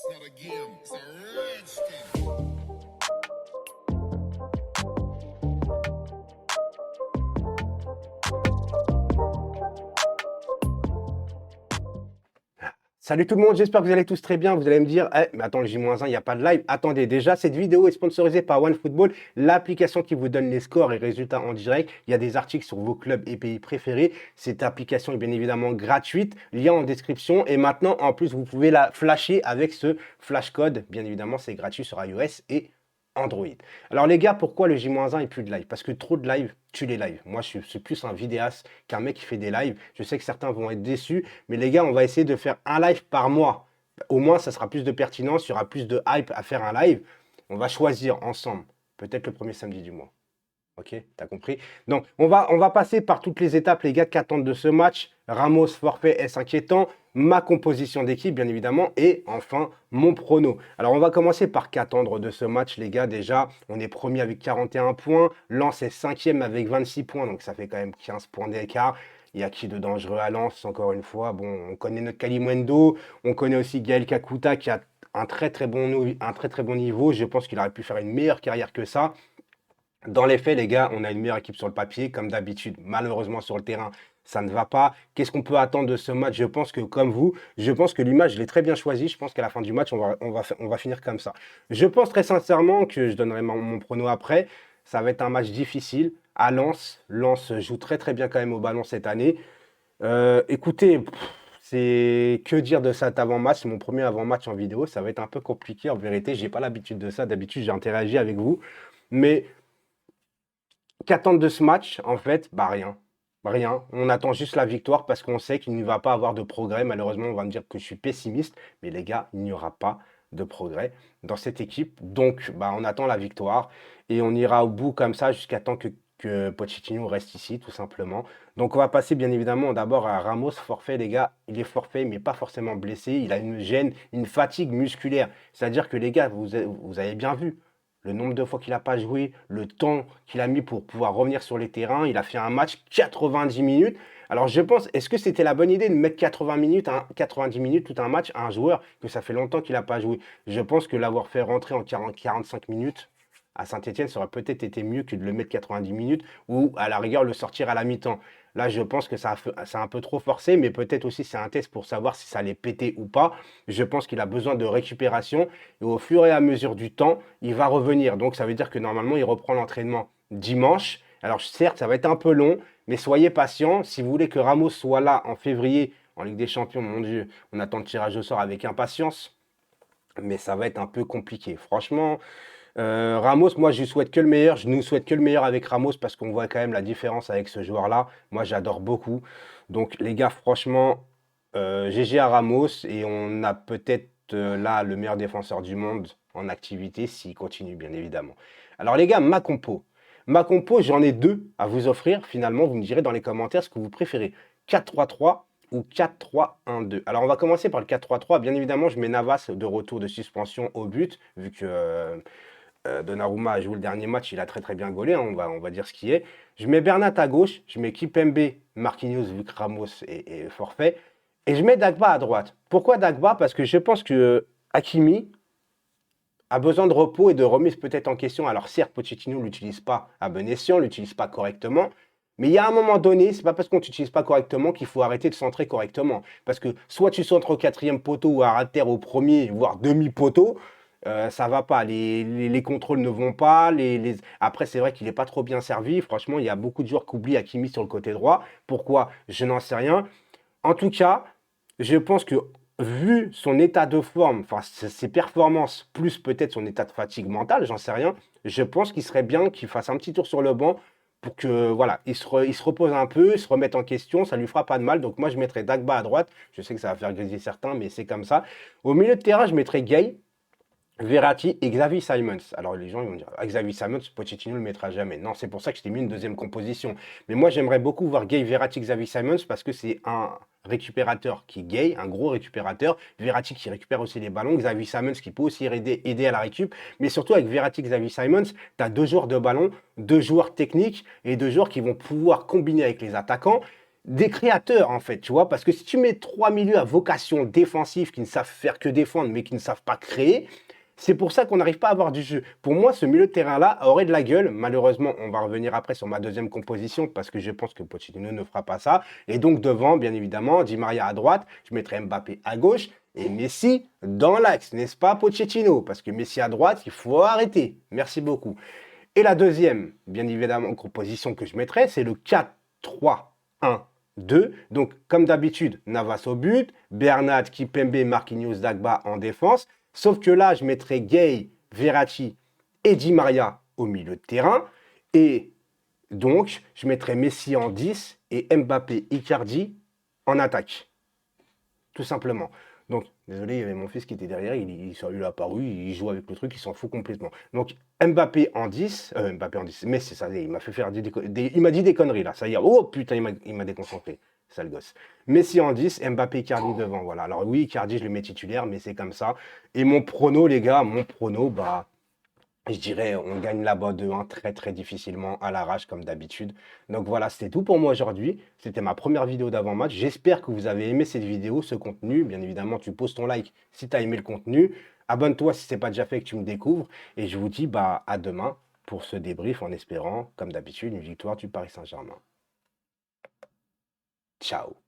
It's not a game, it's a rich thing. Salut tout le monde, j'espère que vous allez tous très bien. Vous allez me dire, mais attends, le J-1, il n'y a pas de live. Attendez, déjà, cette vidéo est sponsorisée par OneFootball, l'application qui vous donne les scores et résultats en direct. Il y a des articles sur vos clubs et pays préférés. Cette application est bien évidemment gratuite, lien en description. Et maintenant, en plus, vous pouvez la flasher avec ce flash code. Bien évidemment, c'est gratuit sur iOS et Android. Alors les gars, pourquoi le J-1 et plus de live? Parce que trop de live tue les lives. Moi, je suis plus un vidéaste qu'un mec qui fait des lives. Je sais que certains vont être déçus, mais les gars, on va essayer de faire un live par mois. Au moins, ça sera plus de pertinence, il y aura plus de hype à faire un live. On va choisir ensemble, peut-être le premier samedi du mois. Ok, t'as compris? Donc, on va passer par toutes les étapes, les gars, qu'attendent de ce match. Ramos, forfait, est-ce inquiétant? Ma composition d'équipe, bien évidemment. Et enfin, mon prono. Alors, on va commencer par qu'attendre de ce match, les gars. Déjà, on est premier avec 41 points. Lens est cinquième avec 26 points. Donc, ça fait quand même 15 points d'écart. Il y a qui de dangereux à Lens, encore une fois? Bon, on connaît notre Kalimundo. On connaît aussi Gaël Kakuta qui a un très très bon niveau. Je pense qu'il aurait pu faire une meilleure carrière que ça. Dans les faits, les gars, on a une meilleure équipe sur le papier, comme d'habitude. Malheureusement, sur le terrain, ça ne va pas. Qu'est-ce qu'on peut attendre de ce match? Je pense que, comme vous, je pense que l'image, je l'ai très bien choisie. Je pense qu'à la fin du match, on va finir comme ça. Je pense très sincèrement que je donnerai mon prono après. Ça va être un match difficile à Lens. Lens joue très très bien quand même au ballon cette année. Écoutez, c'est que dire de cet avant-match? C'est mon premier avant-match en vidéo. Ça va être un peu compliqué en vérité. J'ai pas l'habitude de ça. D'habitude, j'ai interagi avec vous. Mais qu'attendre de ce match? En fait, bah rien. Rien. On attend juste la victoire parce qu'on sait qu'il ne va pas avoir de progrès. Malheureusement, on va me dire que je suis pessimiste. Mais les gars, il n'y aura pas de progrès dans cette équipe. Donc, bah, on attend la victoire et on ira au bout comme ça jusqu'à temps que Pochettino reste ici, tout simplement. Donc, on va passer bien évidemment d'abord à Ramos, forfait, les gars. Il est forfait, mais pas forcément blessé. Il a une gêne, une fatigue musculaire. C'est-à-dire que les gars, vous avez bien vu le nombre de fois qu'il n'a pas joué, le temps qu'il a mis pour pouvoir revenir sur les terrains. Il a fait un match 90 minutes. Alors je pense, est-ce que c'était la bonne idée de mettre 80 minutes, 90 minutes, tout un match à un joueur que ça fait longtemps qu'il n'a pas joué? Je pense que l'avoir fait rentrer en 45 minutes à Saint-Etienne, ça aurait peut-être été mieux que de le mettre 90 minutes ou à la rigueur le sortir à la mi-temps. Là, je pense que c'est un peu trop forcé, mais peut-être aussi c'est un test pour savoir si ça allait péter ou pas. Je pense qu'il a besoin de récupération et au fur et à mesure du temps, il va revenir. Donc ça veut dire que normalement, il reprend l'entraînement dimanche. Alors certes, ça va être un peu long, mais soyez patient. Si vous voulez que Ramos soit là en février en Ligue des Champions, mon Dieu, on attend le tirage au sort avec impatience, mais ça va être un peu compliqué. Franchement, Ramos, moi, je lui souhaite que le meilleur. Je nous souhaite que le meilleur avec Ramos parce qu'on voit quand même la différence avec ce joueur-là. Moi, j'adore beaucoup. Donc, les gars, franchement, GG à Ramos et on a peut-être là le meilleur défenseur du monde en activité s'il continue, bien évidemment. Alors, les gars, ma compo. Ma compo, j'en ai deux à vous offrir. Finalement, vous me direz dans les commentaires ce que vous préférez. 4-3-3 ou 4-3-1-2. Alors, on va commencer par le 4-3-3. Bien évidemment, je mets Navas de retour de suspension au but, vu que Donnarumma a joué le dernier match, il a très très bien gaulé, hein, on va dire ce qui est. Je mets Bernat à gauche, je mets Kipembe, Marquinhos vu que Ramos est forfait, et je mets Dagba à droite. Pourquoi Dagba? Parce que je pense que Hakimi a besoin de repos et de remise peut-être en question. Alors certes, Pochettino ne l'utilise pas à bon escient, ne l'utilise pas correctement, mais il y a un moment donné, c'est pas parce qu'on ne t'utilise pas correctement qu'il faut arrêter de centrer correctement. Parce que soit tu centres au quatrième poteau ou à terre au premier, voire demi-poteau, ça va pas. Les contrôles ne vont pas. Après, c'est vrai qu'il n'est pas trop bien servi. Franchement, il y a beaucoup de joueurs qui oublient Hakimi sur le côté droit. Pourquoi? Je n'en sais rien. En tout cas, je pense que vu son état de forme, enfin ses performances, plus peut-être son état de fatigue mentale, j'en sais rien, je pense qu'il serait bien qu'il fasse un petit tour sur le banc pour que voilà, il se repose un peu, il se remette en question, ça lui fera pas de mal. Donc moi je mettrais Dagba à droite, je sais que ça va faire griser certains, mais c'est comme ça. Au milieu de terrain, je mettrais Gay, Verratti et Xavi Simons. Alors les gens ils vont dire Xavi Simons, Pochettino ne le mettra jamais. Non, c'est pour ça que je t'ai mis une deuxième composition. Mais moi j'aimerais beaucoup voir Gay, Verratti, Xavi Simons parce que c'est un récupérateur qui est gay, un gros récupérateur. Verratti qui récupère aussi les ballons, Xavi Simons qui peut aussi aider à la récup. Mais surtout avec Verratti, Xavi Simons, tu as deux joueurs de ballon, deux joueurs techniques et deux joueurs qui vont pouvoir combiner avec les attaquants. des créateurs, en fait, tu vois. Parce que si tu mets trois milieux à vocation défensive qui ne savent faire que défendre, mais qui ne savent pas créer, c'est pour ça qu'on n'arrive pas à avoir du jeu. Pour moi, ce milieu de terrain-là aurait de la gueule. Malheureusement, on va revenir après sur ma deuxième composition parce que je pense que Pochettino ne fera pas ça. Et donc, devant, bien évidemment, Di Maria à droite, je mettrai Mbappé à gauche et Messi dans l'axe, n'est-ce pas, Pochettino? Parce que Messi à droite, il faut arrêter. Merci beaucoup. Et la deuxième, bien évidemment, composition que je mettrai, c'est le 4-3-1-2. Donc, comme d'habitude, Navas au but, Bernat, Kipembe, Marquinhos, Dagba en défense. Sauf que là, je mettrai Gay, Verratti et Di Maria au milieu de terrain. Et donc, je mettrai Messi en 10 et Mbappé, Icardi en attaque. Tout simplement. Donc, désolé, il y avait mon fils qui était derrière, il a apparu, il joue avec le truc, il s'en fout complètement. Donc, Mbappé en 10, Mbappé en 10, mais c'est ça, il m'a fait faire il m'a dit des conneries là, ça y est, oh putain, il m'a déconcentré, sale gosse. Messi en 10, Mbappé, Icardi devant, voilà. Alors oui, Icardi, je le mets titulaire, mais c'est comme ça. Et mon prono, les gars, bah, je dirais, on gagne là-bas 2-1 très très difficilement à l'arrache comme d'habitude. Donc voilà, c'était tout pour moi aujourd'hui. C'était ma première vidéo d'avant-match. J'espère que vous avez aimé cette vidéo, ce contenu. Bien évidemment, tu poses ton like si tu as aimé le contenu. Abonne-toi si ce n'est pas déjà fait et que tu me découvres. Et je vous dis bah, à demain pour ce débrief en espérant, comme d'habitude, une victoire du Paris Saint-Germain. Ciao.